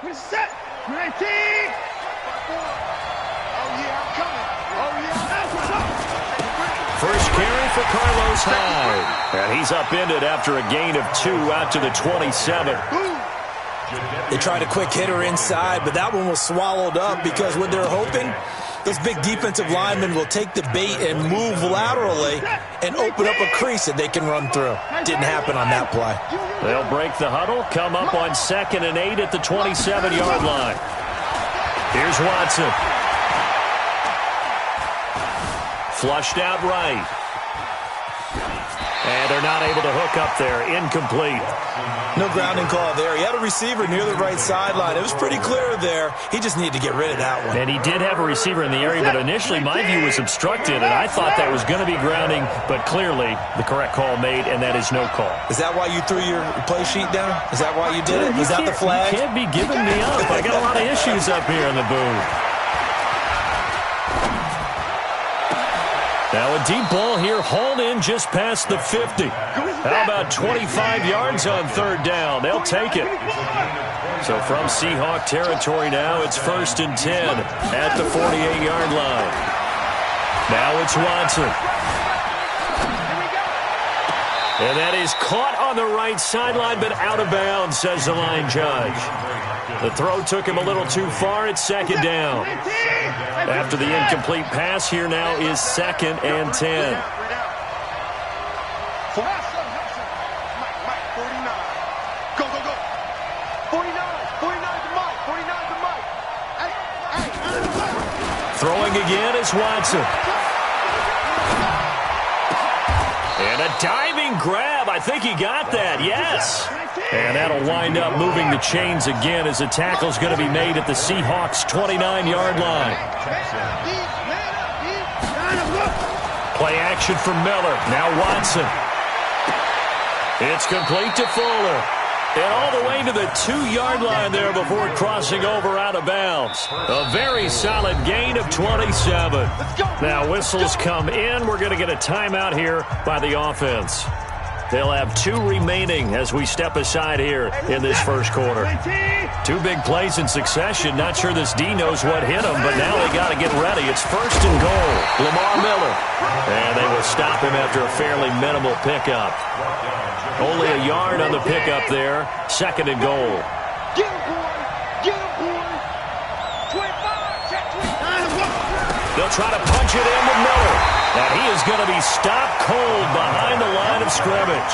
We're set. Ready. Oh, yeah, I'm coming. Oh, yeah. First carry for Carlos Hyde. And he's upended after a gain of 2 out to the 27. They tried a quick hitter inside, but that one was swallowed up because what they're hoping, those big defensive linemen will take the bait and move laterally and open up a crease that they can run through. Didn't happen on that play. They'll break the huddle, come up on 2nd and 8 at the 27-yard line. Here's Watson. Flushed out right. And they're not able to hook up there. Incomplete. No grounding call there. He had a receiver near the right sideline. It was pretty clear there. He just needed to get rid of that one. And he did have a receiver in the area, but initially my view was obstructed, and I thought that was going to be grounding, but clearly the correct call made, and that is no call. Is that why you threw your play sheet down? Is that why you did it? Was that the flag? You can't be giving me up. I got a lot of issues up here in the booth. Now a deep ball here, hauled in just past the 50. How about 25 yards on 3rd down? They'll take it. So from Seahawk territory now, it's 1st and 10 at the 48-yard line. Now it's Watson. And that is caught on the right sideline, but out of bounds, says the line judge. The throw took him a little too far. It's 2nd down. After the incomplete pass, here now is 2nd and 10. Go, go, go. 49 to Mike. 49 to Mike. Hey. Throwing again is Watson. And a diving grab. I think he got that. Yes. And that'll wind up moving the chains again as a tackle's going to be made at the Seahawks' 29-yard line. Play action from Miller. Now Watson. It's complete to Fuller. And all the way to the 2-yard line there before crossing over out of bounds. A very solid gain of 27. Now whistles come in. We're going to get a timeout here by the offense. They'll have 2 remaining as we step aside here in this first quarter. 2 big plays in succession. Not sure this D knows what hit him, but now they got to get ready. It's 1st and goal. Lamar Miller. And they will stop him after a fairly minimal pickup. Only a yard on the pickup there. 2nd and goal. Get him, boy. Get him, boy. 25. Check 25. They'll try to punch it in with Miller. And he is going to be stopped cold behind the line of scrimmage.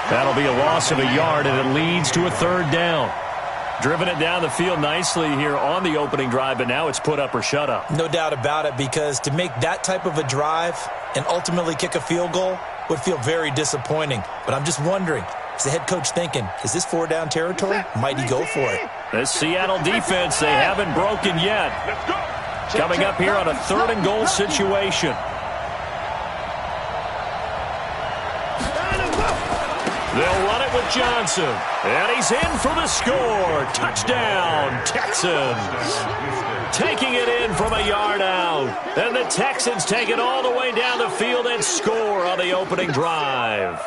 That'll be a loss of a yard, and it leads to a 3rd down. Driven it down the field nicely here on the opening drive, but now it's put up or shut up. No doubt about it, because to make that type of a drive and ultimately kick a field goal would feel very disappointing. But I'm just wondering, is the head coach thinking, is this 4-down territory? Might he go for it? This Seattle defense, they haven't broken yet. Coming up here on a 3rd and goal situation. They'll run it with Johnson. And he's in for the score. Touchdown, Texans. Taking it in from a yard out. And the Texans take it all the way down the field and score on the opening drive.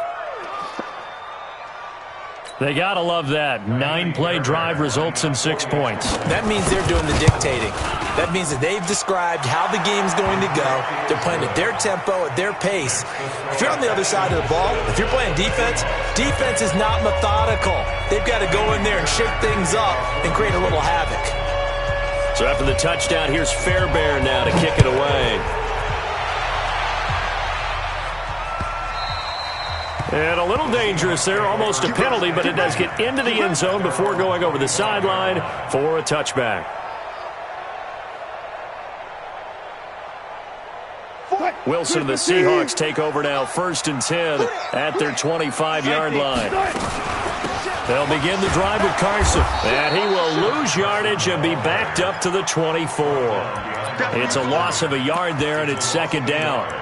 They got to love that. 9-play drive results in 6 points. That means they're doing the dictating. That means that they've described how the game's going to go. They're playing at their tempo, at their pace. If you're on the other side of the ball, if you're playing defense, defense is not methodical. They've got to go in there and shake things up and create a little havoc. So after the touchdown, here's Fairbairn now to kick it away. And a little dangerous there, almost a penalty, but it does get into the end zone before going over the sideline for a touchback. Wilson and the Seahawks take over now, 1st and 10 at their 25-yard line. They'll begin the drive with Carson, and he will lose yardage and be backed up to the 24. It's a loss of a yard there, and it's 2nd down.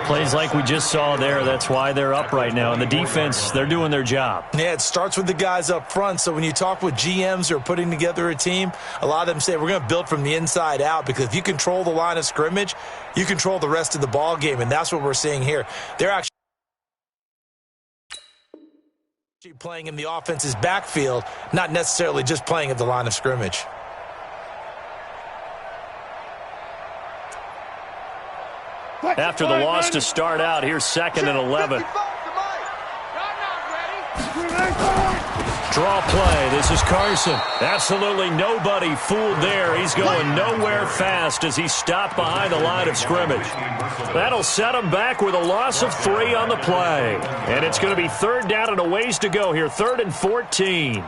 Plays like we just saw there. That's why they're up right now. And the defense, they're doing their job. Yeah, it starts with the guys up front. So when you talk with GMs who are putting together a team, a lot of them say we're going to build from the inside out, because if you control the line of scrimmage, you control the rest of the ball game, and that's what we're seeing here. They're actually playing in the offense's backfield, not necessarily just playing at the line of scrimmage. After the loss to start out, here's 2nd and 11. Draw play. This is Carson. Absolutely nobody fooled there. He's going nowhere fast as he stopped behind the line of scrimmage. That'll set him back with a loss of 3 on the play. And it's going to be 3rd down and a ways to go here. 3rd and 14.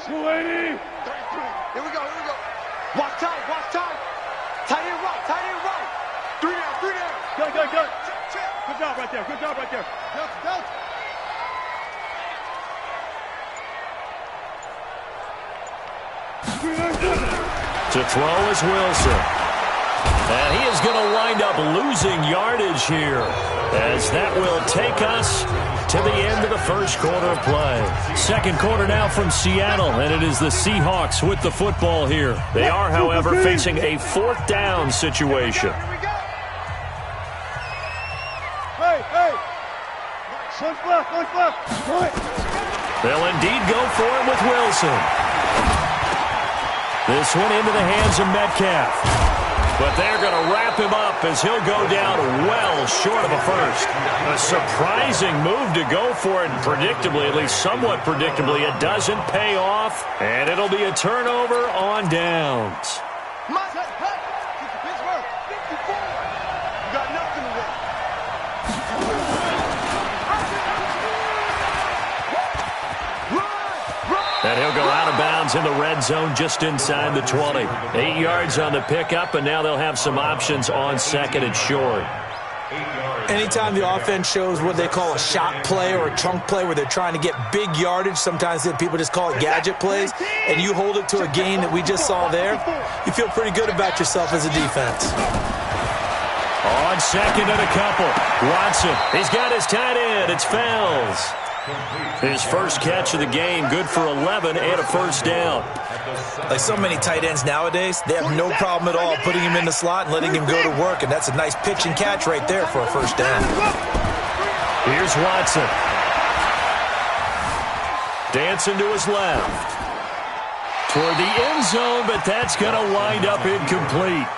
Here we go. Watch time. Tight end right. 3 down. Good. Good job right there. Delta. To throw is Wilson. And he is going to wind up losing yardage here, as that will take us to the end of the first quarter of play. 2nd quarter now from Seattle, and it is the Seahawks with the football here. They are, however, facing a 4th down situation. Hey. Punch left. They'll indeed go for it with Wilson. This one into the hands of Metcalf. But they're going to wrap him up as he'll go down well short of a first. A surprising move to go for it, and predictably, at least somewhat predictably, it doesn't pay off, and it'll be a turnover on downs. And he'll go out of bounds in the red zone just inside the 20. 8 yards on the pickup, and now they'll have some options on 2nd and short. Anytime the offense shows what they call a shot play or a chunk play where they're trying to get big yardage, sometimes people just call it gadget plays, and you hold it to a gain that we just saw there, you feel pretty good about yourself as a defense. On 2nd and a couple, Watson, he's got his tight end. It's Fells. His first catch of the game, good for 11 and a first down. Like so many tight ends nowadays, they have no problem at all putting him in the slot and letting him go to work, and that's a nice pitch and catch right there for a first down. Here's Watson. Dancing to his left. Toward the end zone, but that's going to wind up incomplete.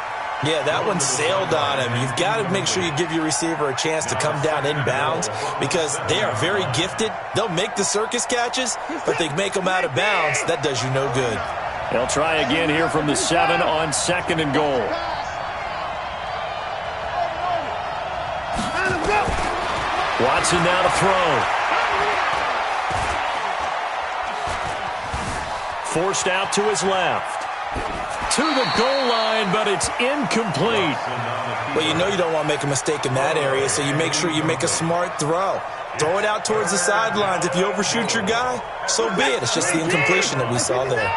Yeah, that one sailed on him. You've got to make sure you give your receiver a chance to come down inbounds, because they are very gifted. They'll make the circus catches, but they make them out of bounds. That does you no good. They'll try again here from the 7 on 2nd and goal. Watson now to throw. Forced out to his left. To the goal line, but it's incomplete. Well, you know you don't want to make a mistake in that area, so you make sure you make a smart throw. Throw it out towards the sidelines. If you overshoot your guy, so be it. It's just the incompletion that we saw there.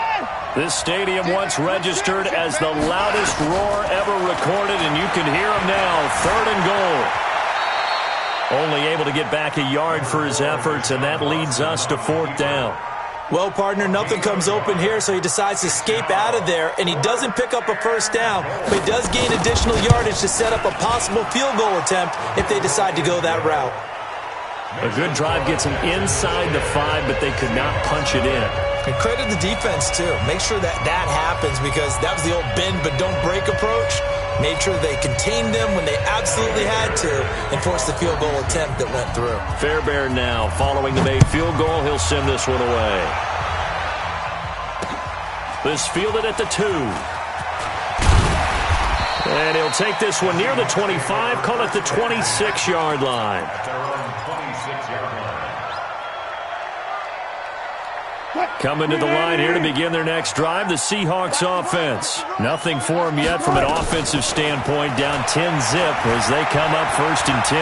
This stadium once registered as the loudest roar ever recorded, and you can hear him now. 3rd and goal. Only able to get back a yard for his efforts, and that leads us to 4th down. Well, partner, nothing comes open here, so he decides to escape out of there, and he doesn't pick up a first down, but he does gain additional yardage to set up a possible field goal attempt if they decide to go that route. A good drive gets him inside the 5, but they could not punch it in. And credit the defense, too. Make sure that happens, because that was the old bend but don't break approach. Made sure they contained them when they absolutely had to and forced the field goal attempt that went through. Fairbairn now, following the made field goal, he'll send this one away. This fielded at the 2. And he'll take this one near the 25, call it the 26-yard line. Coming to the line here to begin their next drive, the Seahawks offense. Nothing for them yet from an offensive standpoint, down 10-zip as they come up 1st and 10.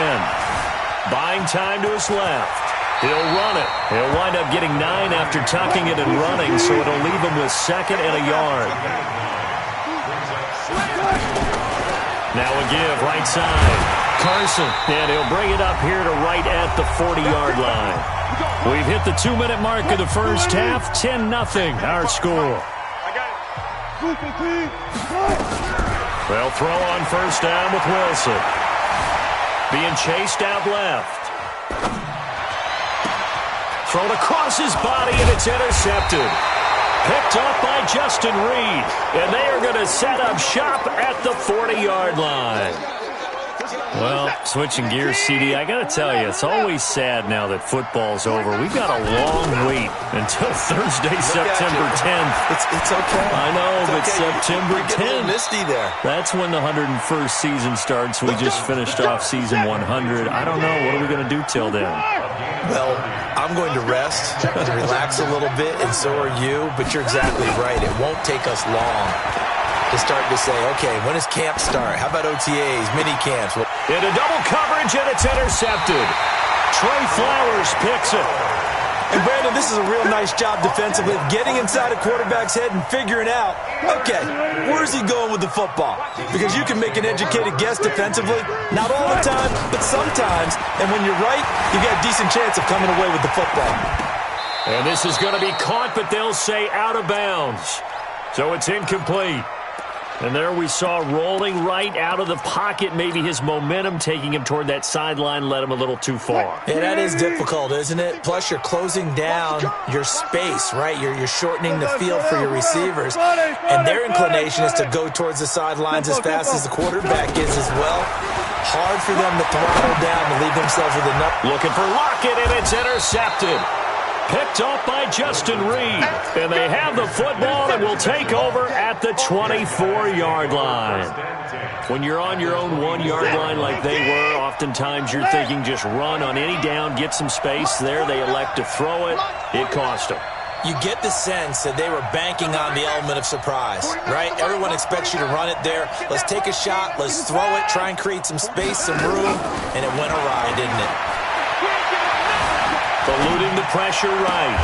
Buying time to his left. He'll run it. He'll wind up getting 9 after tucking it and running, so it'll leave him with 2nd and a yard. Now a give, right side. Carson, and he'll bring it up here to right at the 40-yard line. We've hit the 2-minute mark of the first half. 10-0, our score. They'll throw on 1st down with Wilson. Being chased out left. Thrown across his body, and it's intercepted. Picked up by Justin Reed. And they are going to set up shop at the 40-yard line. Well, switching gears, CD, I got to tell you, it's always sad now that football's over. We've got a long wait until Thursday, September 10th. It's okay. I know, but okay. September 10th. Misty there. That's when the 101st season starts. We just finished off season 100. I don't know. What are we going to do till then? Well, I'm going to rest and relax a little bit, and so are you. But you're exactly right. It won't take us long to start to say, okay, when does camp start? How about OTAs, mini camps? Into double coverage, and it's intercepted. Trey Flowers picks it. And, Brandon, this is a real nice job defensively of getting inside a quarterback's head and figuring out, okay, where's he going with the football? Because you can make an educated guess defensively. Not all the time, but sometimes. And when you're right, you got a decent chance of coming away with the football. And this is going to be caught, but they'll say out of bounds. So it's incomplete. And there we saw rolling right out of the pocket. Maybe his momentum taking him toward that sideline led him a little too far. Yeah, that is difficult, isn't it? Plus, you're closing down your space, right? You're shortening the field for your receivers. And their inclination is to go towards the sidelines as fast as the quarterback is as well. Hard for them to throttle down to leave themselves with enough. Looking for Lockett, and it's intercepted. Picked off by Justin Reed. And they have the football and will take over at the 24-yard line. When you're on your own 1-yard line like they were, oftentimes you're thinking just run on any down, get some space. There they elect to throw it. It cost them. You get the sense that they were banking on the element of surprise, right? Everyone expects you to run it there. Let's take a shot. Let's throw it. Try and create some space, some room. And it went awry, didn't it? Eluding the pressure right.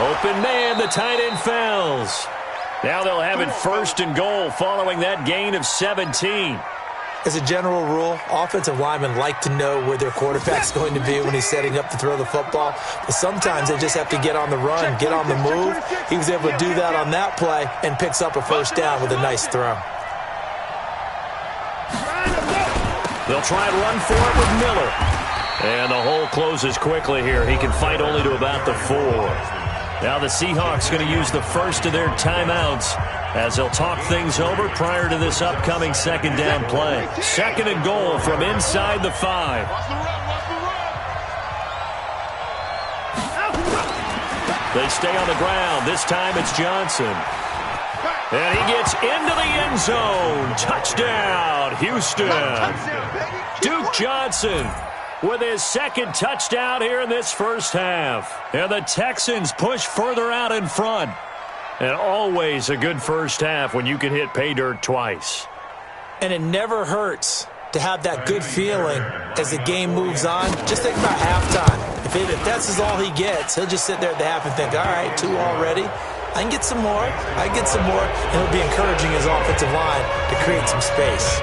Open man, the tight end fouls. Now they'll have it 1st and goal following that gain of 17. As a general rule, offensive linemen like to know where their quarterback's going to be when he's setting up to throw the football. But sometimes they just have to get on the run, get on the move. He was able to do that on that play and picks up a 1st down with a nice throw. They'll try and run for it with Miller. And the hole closes quickly here. He can fight only to about the 4. Now the Seahawks going to use the first of their timeouts as they'll talk things over prior to this upcoming 2nd down play. 2nd and goal from inside the 5. They stay on the ground. This time it's Johnson. And he gets into the end zone. Touchdown, Houston. Duke Johnson with his 2nd touchdown here in this first half. And the Texans push further out in front. And always a good first half when you can hit pay dirt twice. And it never hurts to have that good feeling as the game moves on. Just think about halftime. If that's all he gets, he'll just sit there at the half and think, all right, 2 already. I can get some more. I can get some more. And he'll be encouraging his offensive line to create some space.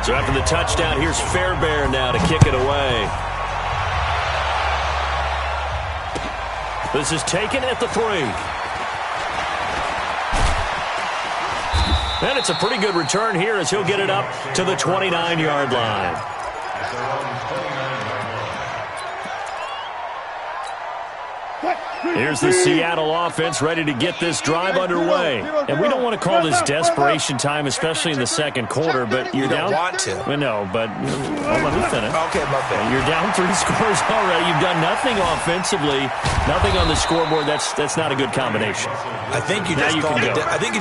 So after the touchdown, here's Fairbairn now to kick it away. This is taken at the 3. And it's a pretty good return here as he'll get it up to the 29-yard line. Here's the Seattle offense ready to get this drive underway. And we don't want to call this desperation time, especially in the second quarter, but you're down. You don't want to. Well, no, but let me finish. Okay, my bad. You're down 3 scores already. You've done nothing offensively, nothing on the scoreboard. That's not a good combination. I think you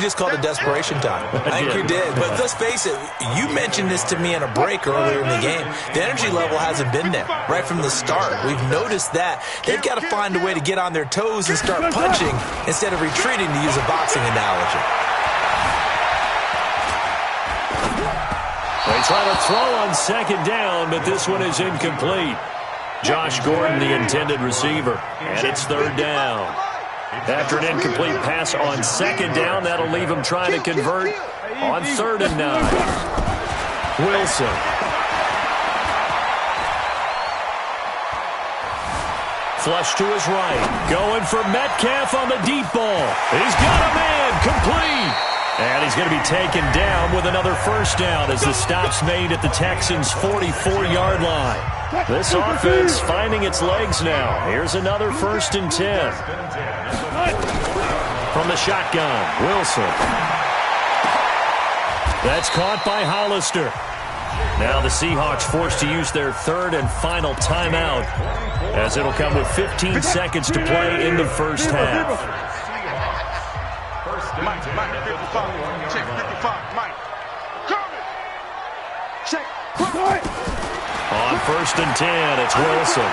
just called it desperation time. I think you did. But let's face it, you mentioned this to me in a break earlier in the game. The energy level hasn't been there right from the start. We've noticed that. They've got to find a way to get on their toes and start punching instead of retreating, to use a boxing analogy. They try to throw on second down, but this one is incomplete. Josh Gordon, the intended receiver, and it's third down. After an incomplete pass on second down, that'll leave him trying to convert on 3rd and 9. Wilson. Flush to his right. Going for Metcalf on the deep ball. He's got a man. Complete. And he's going to be taken down with another first down as the stop's made at the Texans' 44-yard line. This offense finding its legs now. Here's another 1st and 10. From the shotgun, Wilson. That's caught by Hollister. Now the Seahawks forced to use their 3rd and final timeout, as it'll come with 15 seconds to play in the first half. Mike, 55. Check 55. Mike. Coming. Check. On 1st and 10, it's Wilson.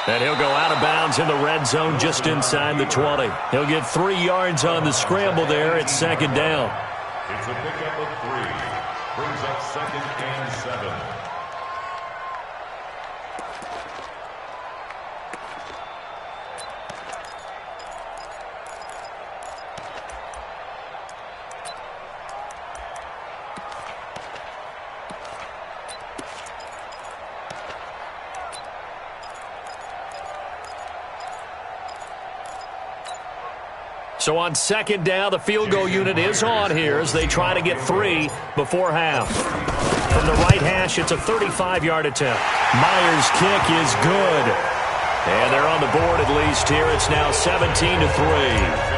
And he'll go out of bounds in the red zone just inside the 20. He'll get 3 yards on the scramble there at 2nd down. It's a pickup of 3. Brings up 2nd and 7. So on 2nd down, the field goal unit is on here as they try to get 3 before half. From the right hash, it's a 35-yard attempt. Myers' kick is good. And they're on the board at least here. It's now 17-3.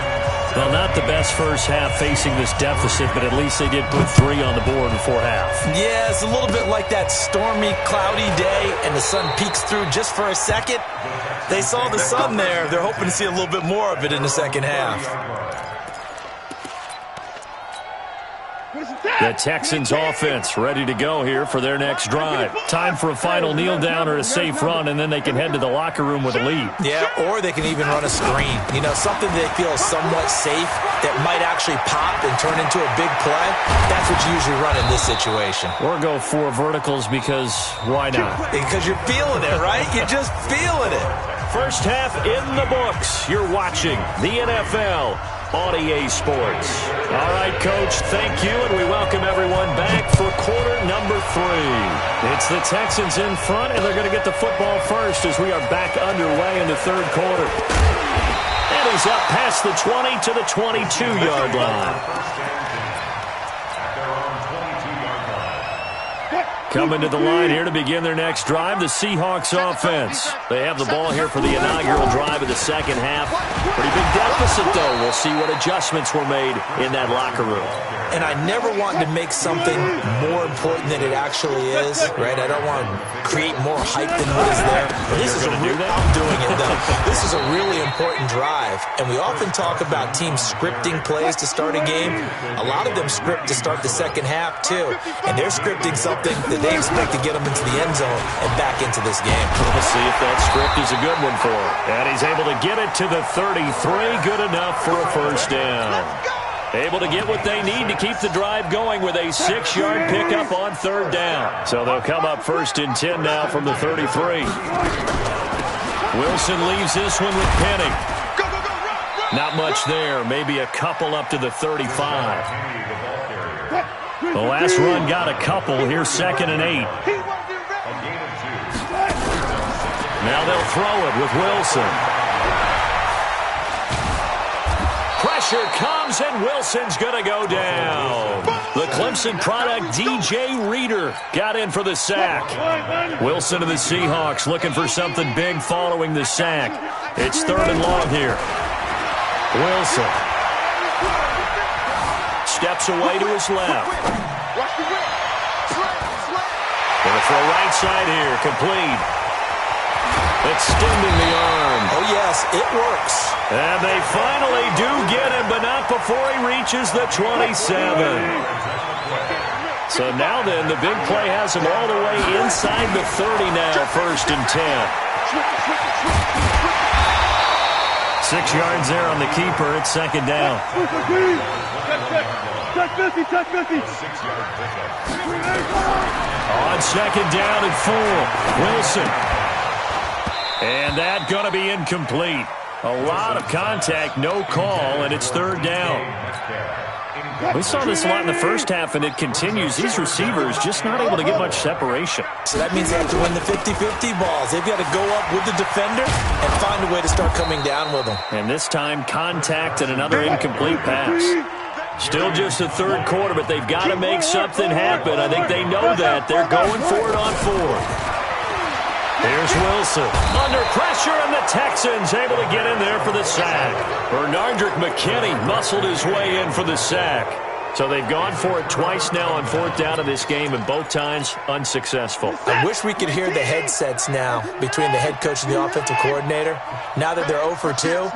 Well, not the best first half facing this deficit, but at least they did put 3 on the board before half. Yeah, it's a little bit like that stormy, cloudy day, and the sun peeks through just for a second. They saw the sun there. They're hoping to see a little bit more of it in the second half. The Texans offense ready to go here for their next drive. Time for a final kneel down or a safe run, and then they can head to the locker room with a lead. Yeah, or they can even run a screen. You know, something they feel is somewhat safe that might actually pop and turn into a big play. That's what you usually run in this situation. Or go 4 verticals because why not? Because you're feeling it, right? You're just feeling it. First half in the books. You're watching the NFL on EA Sports. All right, Coach, thank you, and we welcome everyone back for quarter number 3. It's the Texans in front, and they're going to get the football first as we are back underway in the 3rd quarter. And he's up past the 20 to the 22-yard line. Coming to the line here to begin their next drive, the Seahawks offense. They have the ball here for the inaugural drive of the second half. Pretty big deficit, though. We'll see what adjustments were made in that locker room. And I never want to make something more important than it actually is, right? I don't want to create more hype than what is there. This is I'm doing it, though. This is a really important drive, and we often talk about teams scripting plays to start a game. A lot of them script to start the second half, too, and they're scripting something that they expect to get them into the end zone and back into this game. We'll see if that script is a good one for him. And he's able to get it to the 33. Good enough for a first down. Able to get what they need to keep the drive going with a 6-yard pickup on 3rd down. So they'll come up 1st and 10 now from the 33. Wilson leaves this one with Penny. Not much there. Maybe a couple up to the 35. The last run got a couple. Here's 2nd and 8. Now they'll throw it with Wilson. pressure comes, and Wilson's going to go down. The Clemson product, DJ Reader, got in for the sack. Wilson of the Seahawks looking for something big following the sack. It's 3rd and long here. Wilson steps away to his left. Going to throw right side here, complete. Extending the arm. Oh, yes, it works. And they finally do get him, but not before he reaches the 27. So now then, the big play has him all the way inside the 30 now, 1st and 10. 6 yards there on the keeper. It's 2nd down. On 2nd down and 4, Wilson. And that going to be incomplete. A lot of contact, no call, and it's 3rd down. We saw this a lot in the first half, and it continues. These receivers just not able to get much separation. So that means they have to win the 50-50 balls. They've got to go up with the defender and find a way to start coming down with them. And this time, contact and another incomplete pass. Still just the 3rd quarter, but they've got to make something happen. I think they know that. They're going for it on 4th. Here's Wilson. Under pressure, and the Texans able to get in there for the sack. Bernardrick McKinney muscled his way in for the sack. So they've gone for it twice now on 4th down of this game, and both times unsuccessful. I wish we could hear the headsets now between the head coach and the offensive coordinator. Now that they're 0 for 2,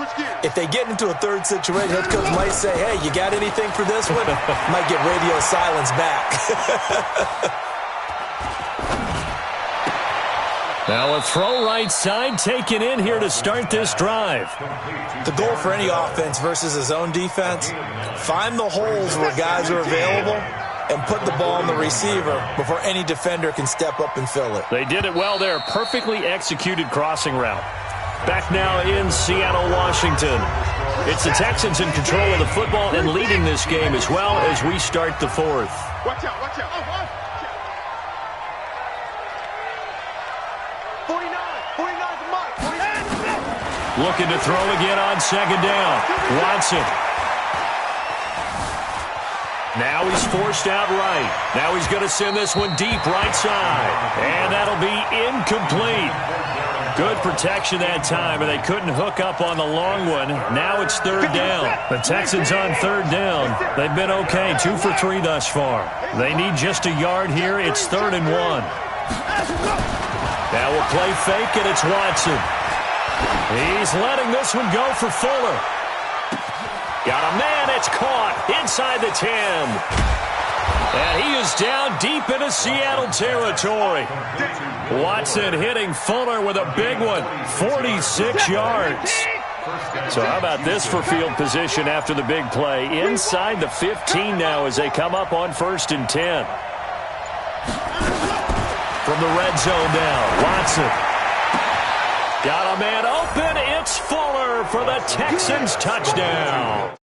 if they get into a 3rd situation, head coach might say, hey, you got anything for this one? Might get radio silence back. Now a throw right side taken in here to start this drive. The goal for any offense versus his own defense, find the holes where guys are available and put the ball on the receiver before any defender can step up and fill it. They did it well there. Perfectly executed crossing route. Back now in Seattle, Washington. It's the Texans in control of the football and leading this game as well as we start the 4th. Watch out, watch out. 49 is Mike. 49. Looking to throw again on 2nd down. Watson. Now he's forced out right. Now he's going to send this one deep right side. And that'll be incomplete. Good protection that time, and they couldn't hook up on the long one. Now it's 3rd down. The Texans on 3rd down. They've been okay, 2 for 3 thus far. They need just a yard here. It's 3rd and 1. Now we'll play fake, and it's Watson. He's letting this one go for Fuller. Got a man, it's caught inside the 10. And he is down deep into Seattle territory. Watson hitting Fuller with a big one, 46 yards. So how about this for field position after the big play? Inside the 15 now as they come up on 1st and 10. From the red zone now, Watson. Got a man open. It's Fuller for the Texans touchdown.